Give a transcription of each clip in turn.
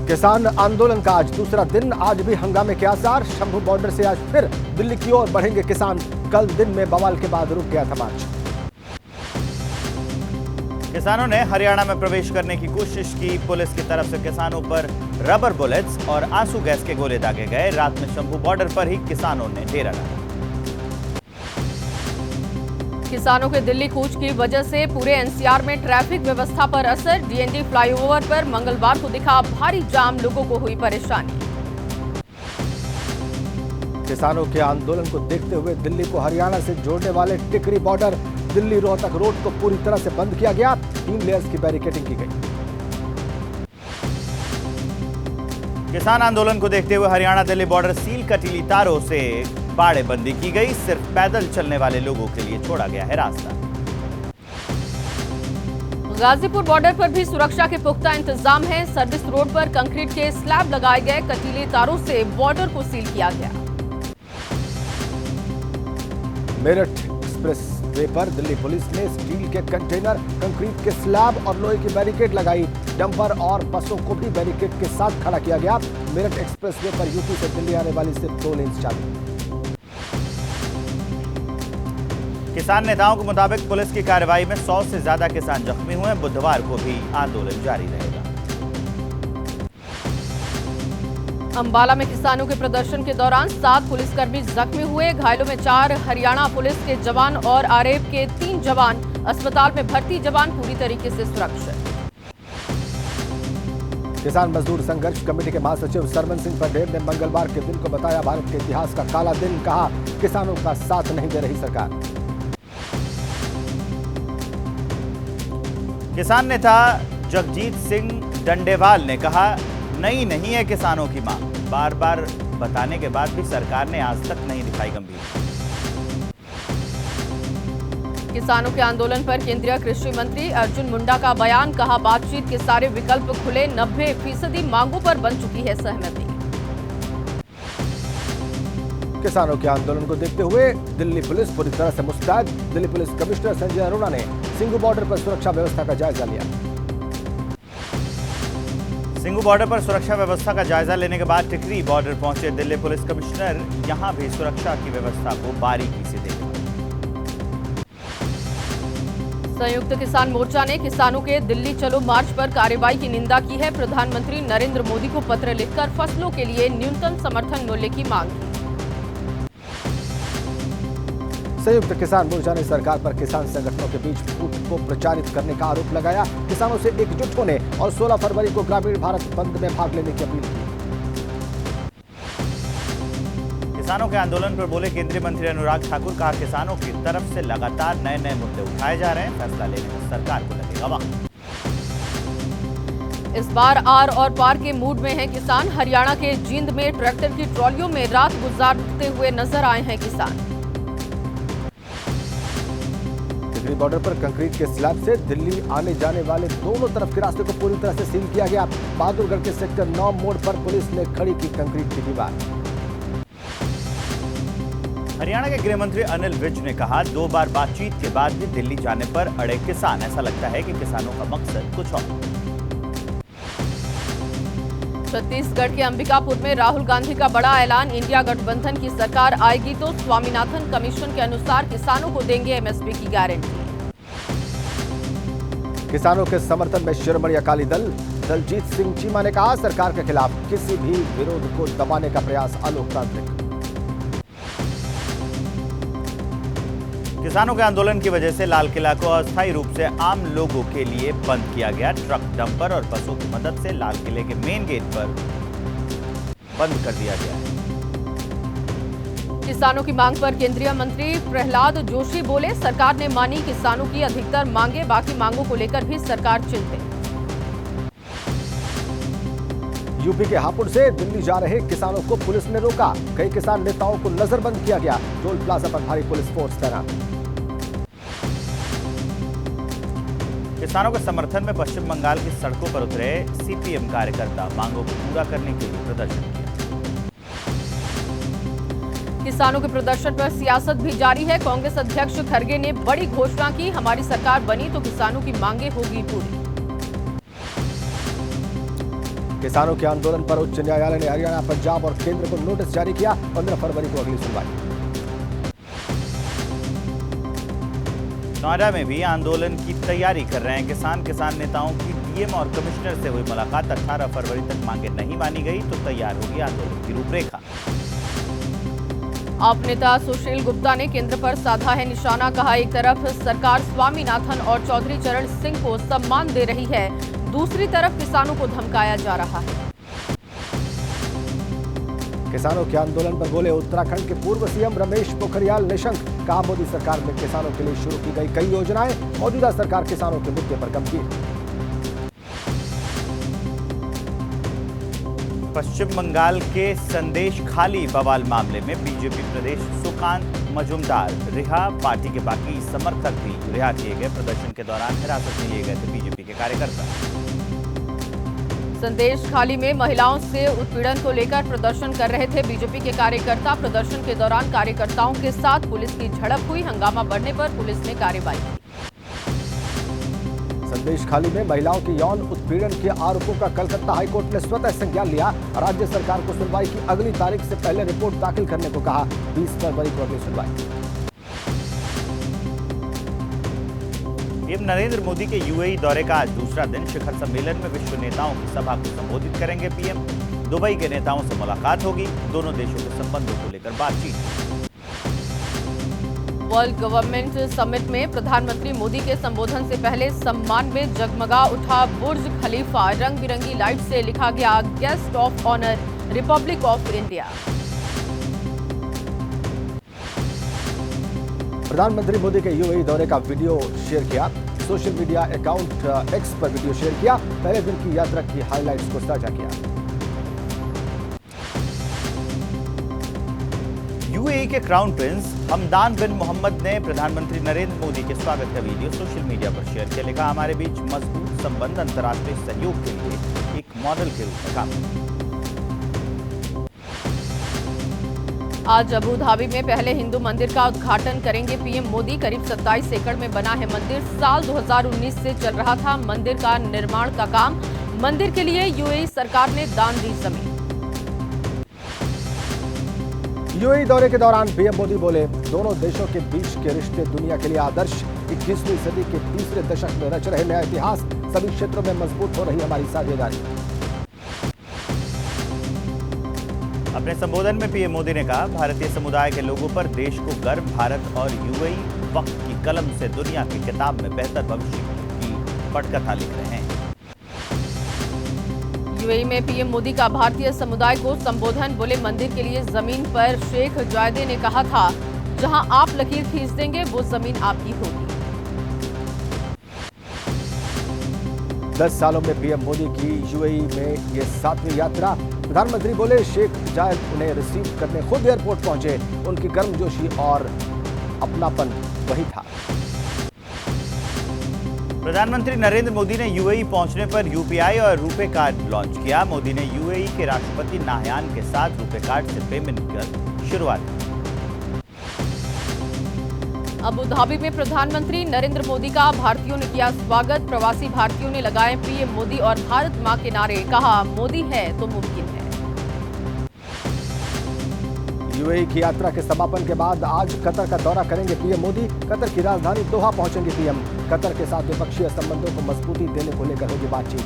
किसान आंदोलन का आज दूसरा दिन, आज भी हंगामे के आसार। शंभू बॉर्डर से आज फिर दिल्ली की ओर बढ़ेंगे किसान। कल दिन में बवाल के बाद रुक गया था मार्च। किसानों ने हरियाणा में प्रवेश करने की कोशिश की। पुलिस की तरफ से किसानों पर रबर बुलेट्स और आंसू गैस के गोले दागे गए। रात में शंभू बॉर्डर पर ही किसानों ने डेरा डाला। किसानों के दिल्ली कूच की वजह से पूरे एनसीआर में ट्रैफिक व्यवस्था पर असर। डीएनडी फ्लाईओवर पर मंगलवार को दिखा भारी जाम, लोगों को हुई परेशानी। किसानों के आंदोलन को देखते हुए दिल्ली को हरियाणा से जोड़ने वाले टिकरी बॉर्डर दिल्ली रोहतक रोड को पूरी तरह से बंद किया गया। 3 लेयर्स की बैरिकेडिंग की गई। किसान आंदोलन को देखते हुए हरियाणा दिल्ली बॉर्डर सील, कटीली तारों से बाड़ेबंदी की गई। सिर्फ पैदल चलने वाले लोगों के लिए छोड़ा गया है रास्ता। गाजीपुर बॉर्डर पर भी सुरक्षा के पुख्ता इंतजाम है। सर्विस रोड पर कंक्रीट के स्लैब लगाए गए। कटीली तारों से बॉर्डर को सील किया गया। मेरठ एक्सप्रेस वे पर दिल्ली पुलिस ने स्टील के कंटेनर, कंक्रीट के स्लैब और लोहे की बैरिकेड लगाई। डंपर और बसों को भी बैरिकेड के साथ खड़ा किया गया। मेरठ एक्सप्रेस वे पर यूपी से दिल्ली आने वाली सिर्फ 2 लेन चालू। किसान नेताओं के मुताबिक पुलिस की कार्रवाई में 100 से ज्यादा किसान जख्मी हुए। बुधवार को भी आंदोलन जारी रहेगा। अंबाला में किसानों के प्रदर्शन के दौरान 7 पुलिसकर्मी जख्मी हुए। घायलों में 4 हरियाणा पुलिस के जवान और आरएएफ के 3 जवान। अस्पताल में भर्ती जवान पूरी तरीके से सुरक्षित। किसान मजदूर संघर्ष कमेटी के महासचिव सरमन सिंह पटेल ने मंगलवार के दिन को बताया भारत के इतिहास का काला दिन। कहा, किसानों का साथ नहीं दे रही सरकार। किसान नेता जगजीत सिंह डंडेवाल ने कहा, नई नहीं है किसानों की मांग। बार बार बताने के बाद भी सरकार ने आज तक नहीं दिखाई गंभीरता। किसानों के आंदोलन पर केंद्रीय कृषि मंत्री अर्जुन मुंडा का बयान। कहा, बातचीत के सारे विकल्प खुले। 90% मांगों पर बन चुकी है सहमति। किसानों के आंदोलन को देखते हुए दिल्ली पुलिस पूरी तरह से मुस्तैद। दिल्ली पुलिस कमिश्नर संजय अरोड़ा ने सिंघू बॉर्डर पर सुरक्षा व्यवस्था का जायजा लिया। सिंघू बॉर्डर पर सुरक्षा व्यवस्था का जायजा लेने के बाद टिकरी बॉर्डर पहुंचे दिल्ली पुलिस कमिश्नर। यहां भी सुरक्षा की व्यवस्था को बारीकी से देखा। संयुक्त किसान मोर्चा ने किसानों के दिल्ली चलो मार्च पर कार्रवाई की निंदा की है। प्रधानमंत्री नरेंद्र मोदी को पत्र लिखकर फसलों के लिए न्यूनतम समर्थन मूल्य की मांग की। संयुक्त किसान मोर्चा ने सरकार पर किसान संगठनों के बीच फूट को प्रचारित करने का आरोप लगाया। किसानों से एकजुट होने और 16 फरवरी को ग्रामीण भारत बंद में भाग लेने की अपील की। किसानों के आंदोलन पर बोले केंद्रीय मंत्री अनुराग ठाकुर। कहा, किसानों की तरफ से लगातार नए मुद्दे उठाए जा रहे हैं। फैसला लेने में सरकार को लगेगा वक्त। इस बार आर और पार के मूड में है किसान। हरियाणा के जींद में ट्रैक्टर की ट्रॉलियों में रात गुजारते हुए नजर आए हैं किसान। टिकरी बॉर्डर पर कंक्रीट के स्लैब से दिल्ली आने जाने वाले दोनों तरफ के रास्ते को पूरी तरह से सील किया गया। बहादुरगढ़ के सेक्टर 9 मोड़ पर पुलिस ने खड़ी की कंक्रीट की दीवार। हरियाणा के गृह मंत्री अनिल विज ने कहा, 2 बार बातचीत के बाद भी दिल्ली जाने पर अड़े किसान। ऐसा लगता है कि किसानों का मकसद कुछ और। छत्तीसगढ़ के अंबिकापुर में राहुल गांधी का बड़ा ऐलान। इंडिया गठबंधन की सरकार आएगी तो स्वामीनाथन कमीशन के अनुसार किसानों को देंगे एमएसपी की गारंटी। किसानों के समर्थन में शिरोमणि अकाली दल दलजीत सिंह चीमा ने कहा, सरकार के खिलाफ किसी भी विरोध को दबाने का प्रयास अलोकतांत्रिक। किसानों के आंदोलन की वजह से लाल किला को अस्थायी रूप से आम लोगों के लिए बंद किया गया। ट्रक, डंपर और बसों की मदद से लाल किले के मेन गेट पर बंद कर दिया गया है। किसानों की मांग पर केंद्रीय मंत्री प्रहलाद जोशी बोले, सरकार ने मानी किसानों की अधिकतर मांगे। बाकी मांगों को लेकर भी सरकार चिंतित। यूपी के हापुड़ से दिल्ली जा रहे किसानों को पुलिस ने रोका। कई किसान नेताओं को नजरबंद किया गया। टोल प्लाजा पर भारी पुलिस फोर्स तैनात। किसानों के समर्थन में पश्चिम बंगाल की सड़कों पर उतरे सीपीएम कार्यकर्ता। मांगों को पूरा करने के लिए प्रदर्शन किया। किसानों के प्रदर्शन पर सियासत भी जारी है। कांग्रेस अध्यक्ष खड़गे ने बड़ी घोषणा की, हमारी सरकार बनी तो किसानों की मांगे होगी पूरी। किसानों के आंदोलन पर उच्च न्यायालय ने हरियाणा, पंजाब और केंद्र को नोटिस जारी किया। 15 फरवरी को अगली सुनवाई। नोएडा में भी आंदोलन की तैयारी कर रहे हैं किसान नेताओं की डीएम और कमिश्नर से हुई मुलाकात। 18 फरवरी तक मांगे नहीं मानी गई तो तैयार होगी आंदोलन की रूपरेखा। आप नेता सुशील गुप्ता ने केंद्र पर साधा है निशाना। कहा, एक तरफ सरकार स्वामीनाथन और चौधरी चरण सिंह को सम्मान दे रही है, दूसरी तरफ किसानों को धमकाया जा रहा है। किसानों के आंदोलन पर बोले उत्तराखंड के पूर्व सीएम रमेश पोखरियाल निशंक। कहा, मोदी सरकार में किसानों के लिए शुरू की गई कई योजनाएं, मौजूदा सरकार किसानों के मुद्दे पर गंभीर। पश्चिम बंगाल के संदेश खाली बवाल मामले में बीजेपी प्रदेश सुकांत मजूमदार रिहा। पार्टी के बाकी समर्थक भी रिहा किए गए। प्रदर्शन के दौरान हिरासत में लिए गए थे बीजेपी के कार्यकर्ता। संदेश खाली में महिलाओं से उत्पीड़न को लेकर प्रदर्शन कर रहे थे बीजेपी के कार्यकर्ता। प्रदर्शन के दौरान कार्यकर्ताओं के साथ पुलिस की झड़प हुई। हंगामा बढ़ने पर पुलिस ने कार्रवाई की। संदेश खाली में महिलाओं के यौन उत्पीड़न के आरोपों का कलकत्ता हाईकोर्ट ने स्वतः संज्ञान लिया। राज्य सरकार को सुनवाई की अगली तारीख से पहले रिपोर्ट दाखिल करने को कहा। 20 फरवरी को अगली सुनवाई। पीएम नरेंद्र मोदी के यूएई दौरे का आज दूसरा दिन। शिखर सम्मेलन में विश्व नेताओं की सभा को संबोधित करेंगे पीएम। दुबई के नेताओं से मुलाकात होगी। दोनों देशों के संबंधों को लेकर बातचीत। वर्ल्ड गवर्नमेंट समिट में प्रधानमंत्री मोदी के संबोधन से पहले सम्मान में जगमगा उठा बुर्ज खलीफा। रंग बिरंगी लाइट से लिखा गया guest of honour republic of India. प्रधानमंत्री मोदी के यूएई दौरे का वीडियो शेयर किया। सोशल मीडिया अकाउंट एक्स पर वीडियो शेयर किया। पहले दिन की यात्रा की हाइलाइट्स को साझा किया। यूएई के क्राउन प्रिंस हमदान बिन मोहम्मद ने प्रधानमंत्री नरेंद्र मोदी के स्वागत का वीडियो सोशल मीडिया पर शेयर किया। लिखा, हमारे बीच मजबूत संबंध अंतर्राष्ट्रीय सहयोग के लिए एक मॉडल के रूप में काम करते हैं। आज अबू धाबी में पहले हिंदू मंदिर का उद्घाटन करेंगे पीएम मोदी। करीब 27 एकड़ में बना है मंदिर। साल 2019 से चल रहा था मंदिर का निर्माण का काम। मंदिर के लिए यूएई सरकार ने दान दी जमीन। यूएई दौरे के दौरान पीएम मोदी बोले, दोनों देशों के बीच के रिश्ते दुनिया के लिए आदर्श। 21वीं सदी के तीसरे दशक में रच रहे नया इतिहास। सभी क्षेत्रों में मजबूत हो रही हमारी साझेदारी। अपने संबोधन में पीएम मोदी ने कहा, भारतीय समुदाय के लोगों पर देश को गर्व। भारत और यूएई वक्त की कलम से दुनिया की किताब में बेहतर भविष्य की पटकथा लिख रहे हैं। यूएई में पीएम मोदी का भारतीय समुदाय को संबोधन। बोले, मंदिर के लिए जमीन पर शेख जायदे ने कहा था, जहां आप लकीर खींच देंगे वो जमीन आपकी होगी। 10 सालों में पीएम मोदी की यूएई में ये 7वीं यात्रा। प्रधानमंत्री बोले, शेख जायद उन्हें रिसीव करने खुद एयरपोर्ट पहुंचे। उनकी गर्मजोशी और अपनापन वही था। प्रधानमंत्री नरेंद्र मोदी ने यूएई पहुंचने पर यूपीआई और रुपे कार्ड लॉन्च किया। मोदी ने यूएई के राष्ट्रपति नाहयान के साथ रुपे कार्ड से पेमेंट कर शुरुआत की। अबू धाबी में प्रधानमंत्री नरेंद्र मोदी का भारतीयों ने किया स्वागत। प्रवासी भारतीयों ने लगाए पीएम मोदी और भारत मां के नारे। कहा, मोदी है तो मुमकिन है। यूएई की यात्रा के समापन के बाद आज कतर का दौरा करेंगे पीएम मोदी। कतर की राजधानी दोहा पहुंचेंगे पीएम। कतर के साथ द्विपक्षीय संबंधों को मजबूती देने को लेकर होगी बातचीत।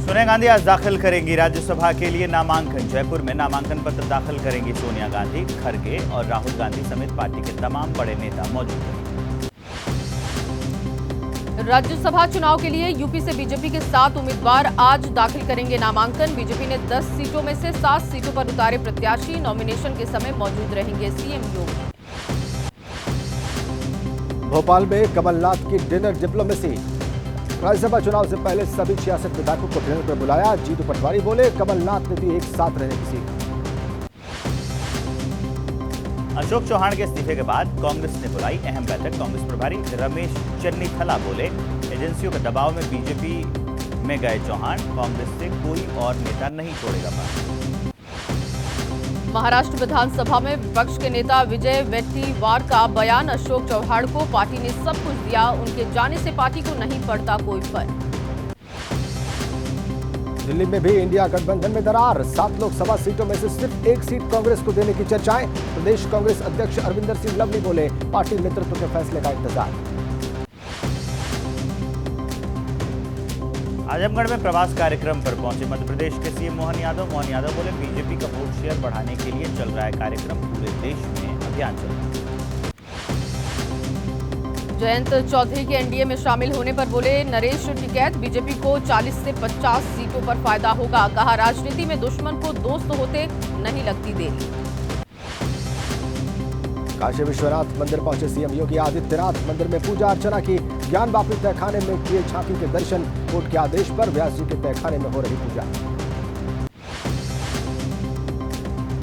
सोनिया गांधी आज दाखिल करेंगी राज्यसभा के लिए नामांकन। जयपुर में नामांकन पत्र दाखिल करेंगी सोनिया गांधी। खड़गे और राहुल गांधी समेत पार्टी के तमाम बड़े नेता मौजूद हैं। राज्यसभा चुनाव के लिए यूपी से बीजेपी के 7 उम्मीदवार आज दाखिल करेंगे नामांकन। बीजेपी ने 10 सीटों में से 7 सीटों पर उतारे प्रत्याशी। नॉमिनेशन के समय मौजूद रहेंगे सीएम योगी। भोपाल में कमलनाथ की डिनर डिप्लोमेसी। राज्यसभा चुनाव से पहले सभी 66 विधायकों को डिनर पर बुलाया। जीतू पटवारी बोले, कमलनाथ ने दी एक साथ रहने की सीख। अशोक चौहान के इस्तीफे के बाद कांग्रेस ने बुलाई अहम बैठक। कांग्रेस प्रभारी रमेश चन्नीथला बोले, एजेंसियों के दबाव में बीजेपी में गए चौहान। कांग्रेस से कोई और नेता नहीं छोड़ेगा पार्टी। महाराष्ट्र विधानसभा में विपक्ष के नेता विजय वेट्टीवार का बयान। अशोक चौहान को पार्टी ने सब कुछ दिया, उनके जाने से पार्टी को नहीं पड़ता कोई फर्क। दिल्ली में भी इंडिया गठबंधन में दरार। 7 लोकसभा सीटों में से सिर्फ एक सीट कांग्रेस को देने की चर्चाएं। प्रदेश कांग्रेस अध्यक्ष अरविंदर सिंह लवली बोले, पार्टी नेतृत्व के फैसले का इंतजार। आजमगढ़ में प्रवास कार्यक्रम पर पहुंचे मध्य प्रदेश के सीएम मोहन यादव बोले, बीजेपी का वोट शेयर बढ़ाने के लिए चल रहा है कार्यक्रम, पूरे देश में अभियान चल रहा है। जयंत चौधरी के एनडीए में शामिल होने पर बोले नरेश टिकैत, बीजेपी को 40 से 50 सीटों पर फायदा होगा। कहा, राजनीति में दुश्मन को दोस्त होते नहीं लगती देरी। काशी विश्वनाथ मंदिर पहुंचे सीएम योगी आदित्यनाथ, मंदिर में पूजा अर्चना की। ज्ञानवापी तहखाने में किए झांकी के दर्शन। कोर्ट के आदेश पर व्यास जी के तहखाने में हो रही पूजा।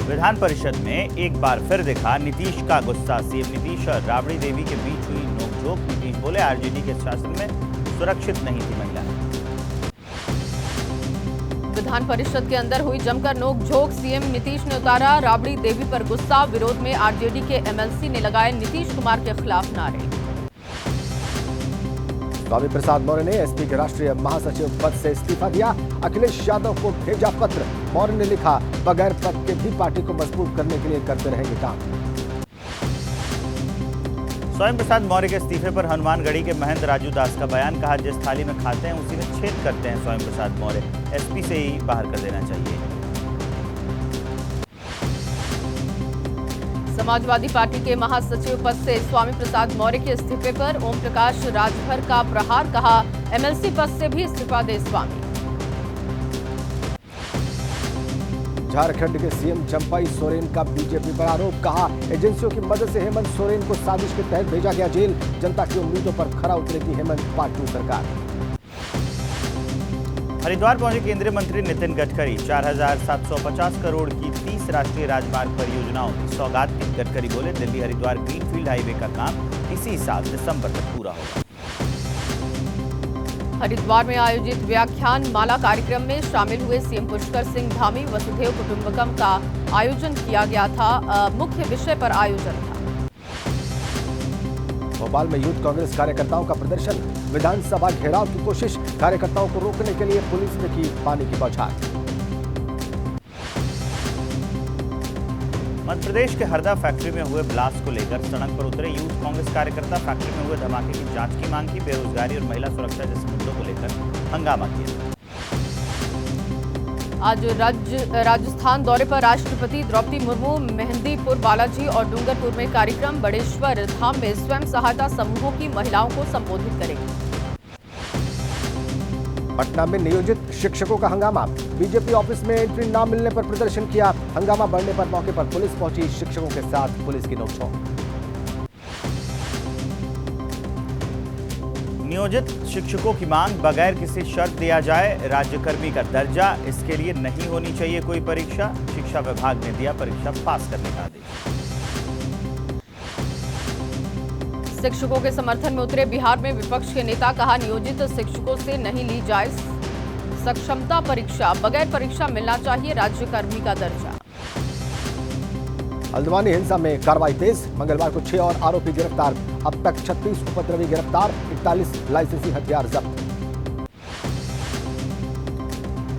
विधान परिषद में एक बार फिर दिखा नीतीश का गुस्सा। सीएम नीतीश और राबड़ी देवी के बीच हुई नोकझोंक। नीतीश बोले, आरजेडी के शासन में सुरक्षित नहीं थी महिला। विधान परिषद के अंदर हुई जमकर नोकझोंक। सीएम नीतीश ने उतारा राबड़ी देवी पर गुस्सा। विरोध में आरजेडी के एमएलसी ने लगाए नीतीश कुमार के खिलाफ नारे। स्वामी प्रसाद मौर्य ने एसपी के राष्ट्रीय महासचिव पद से इस्तीफा दिया। अखिलेश यादव को भेजा पत्र। मौर्य ने लिखा, बगैर पद के भी पार्टी को मजबूत करने के लिए करते रहेंगे काम। स्वामी प्रसाद मौर्य के इस्तीफे पर हनुमानगढ़ी के महंत राजू दास का बयान। कहा, जिस थाली में खाते हैं उसी में छेद करते हैं स्वामी प्रसाद मौर्य, एसपी से ही बाहर कर देना चाहिए। समाजवादी पार्टी के महासचिव पद से स्वामी प्रसाद मौर्य के इस्तीफे पर ओम प्रकाश राजभर का प्रहार। कहा, एमएलसी पद से भी इस्तीफा दे स्वामी। झारखंड के सीएम चंपाई सोरेन का बीजेपी पर आरोप। कहा, एजेंसियों की मदद से हेमंत सोरेन को साजिश के तहत भेजा गया जेल। जनता की उम्मीदों पर खरा उतरेगी हेमंत पार्ट 2 सरकार। हरिद्वार पहुंचे केंद्रीय मंत्री नितिन गडकरी। 4,750 करोड़ की 30 राष्ट्रीय राजमार्ग परियोजनाओं की सौगात दी। गडकरी बोले, दिल्ली हरिद्वार ग्रीनफील्ड हाईवे का काम इसी साल दिसंबर तक पूरा होगा। हरिद्वार में आयोजित व्याख्यान माला कार्यक्रम में शामिल हुए सीएम पुष्कर सिंह धामी। वसुधैव कुटुंबकम का आयोजन किया गया था। मुख्य विषय पर आयोजन था। भोपाल में यूथ कांग्रेस कार्यकर्ताओं का प्रदर्शन। विधानसभा घेराव की कोशिश। कार्यकर्ताओं को रोकने के लिए पुलिस ने की पानी की बौछार। मध्य प्रदेश के हरदा फैक्ट्री में हुए ब्लास्ट को लेकर सड़क पर उतरे यूथ कांग्रेस कार्यकर्ता। फैक्ट्री में हुए धमाके की जांच की मांग की। बेरोजगारी और महिला सुरक्षा जैसे मुद्दों को लेकर हंगामा किया। आज राजस्थान दौरे पर राष्ट्रपति द्रौपदी मुर्मू मेहंदीपुर, बालाजी और डूंगरपुर में कार्यक्रम। बड़ेश्वर धाम में स्वयं सहायता समूहों की महिलाओं को संबोधित करेंगे। पटना में नियोजित शिक्षकों का हंगामा। बीजेपी ऑफिस में एंट्री न मिलने पर प्रदर्शन किया। हंगामा बढ़ने पर मौके पर पुलिस पहुंची। शिक्षकों के साथ पुलिस की नोकझोंक। नियोजित शिक्षकों की मांग, बगैर किसी शर्त दिया जाए राज्यकर्मी का दर्जा। इसके लिए नहीं होनी चाहिए कोई परीक्षा। शिक्षा विभाग ने दिया परीक्षा पास करने का आदेश। शिक्षकों के समर्थन में उतरे बिहार में विपक्ष के नेता। कहा, नियोजित शिक्षकों से नहीं ली जाए सक्षमता परीक्षा। बगैर परीक्षा मिलना चाहिए राज्यकर्मी का दर्जा। हल्द्वानी हिंसा में कार्रवाई तेज। मंगलवार को 6 और आरोपी गिरफ्तार। अब तक 36 उपद्रवी गिरफ्तार। 41 लाइसेंसी हथियार जब्त।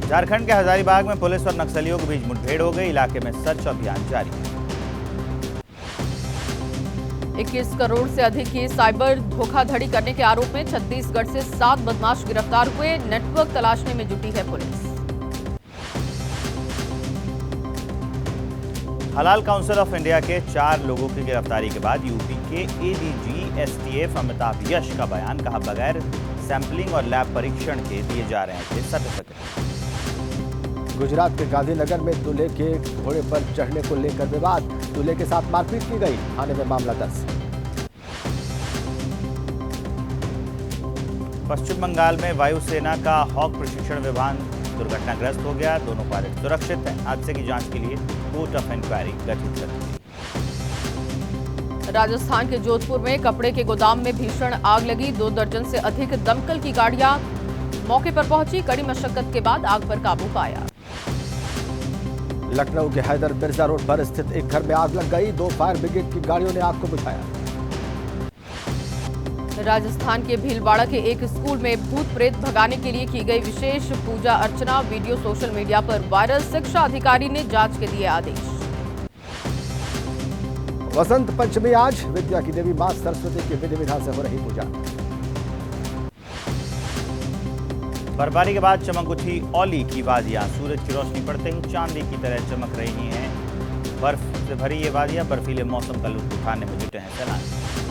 झारखंड के हजारीबाग में पुलिस और नक्सलियों के बीच मुठभेड़ हो गई। इलाके में सर्च अभियान जारी है। 21 करोड़ से अधिक की साइबर धोखाधड़ी करने के आरोप में छत्तीसगढ़ से 7 बदमाश गिरफ्तार हुए। नेटवर्क तलाशने में जुटी है पुलिस। हलाल काउंसिल ऑफ इंडिया के 4 लोगों की गिरफ्तारी के बाद यूपी के एडीजी एसटीएफ अमिताभ यश का बयान। कहा, बगैर सैंपलिंग और लैब परीक्षण के दिए जा रहे थे सर्टिफिकेट। गुजरात के गांधीनगर में दूल्हे के घोड़े पर चढ़ने को लेकर विवाद। दूल्हे के साथ मारपीट की गई। थाने में मामला दर्ज। पश्चिम बंगाल में वायुसेना का हॉक प्रशिक्षण विमान दुर्घटनाग्रस्त हो गया। दोनों पायलट सुरक्षित हैं। हादसे की जांच के लिए कोर्ट ऑफ इंक्वायरी गठित कर दी गई। राजस्थान के जोधपुर में कपड़े के गोदाम में भीषण आग लगी। 2 दर्जन से अधिक दमकल की गाड़ियां मौके पर पहुंची। कड़ी मशक्कत के बाद आग पर काबू पाया। लखनऊ के हैदर मिर्जा रोड पर स्थित एक घर में आग लग गई। 2 फायर ब्रिगेड की गाड़ियों ने आग को बुझाया। राजस्थान के भीलवाड़ा के एक स्कूल में भूत प्रेत भगाने के लिए की गई विशेष पूजा अर्चना, वीडियो सोशल मीडिया पर वायरल। शिक्षा अधिकारी ने जांच के दिए आदेश। वसंत पंचमी आज, विद्या की देवी मां सरस्वती की विधि विधान से हो रही पूजा। बर्फबारी के बाद चमक उठी औली की वादियां, सूरज की रोशनी पड़ते ही चांदी की तरह चमक रही हैं। बर्फ से भरी ये वादियां बर्फीले मौसम का लुत्फ उठाने में जुटे हैं सैलानी।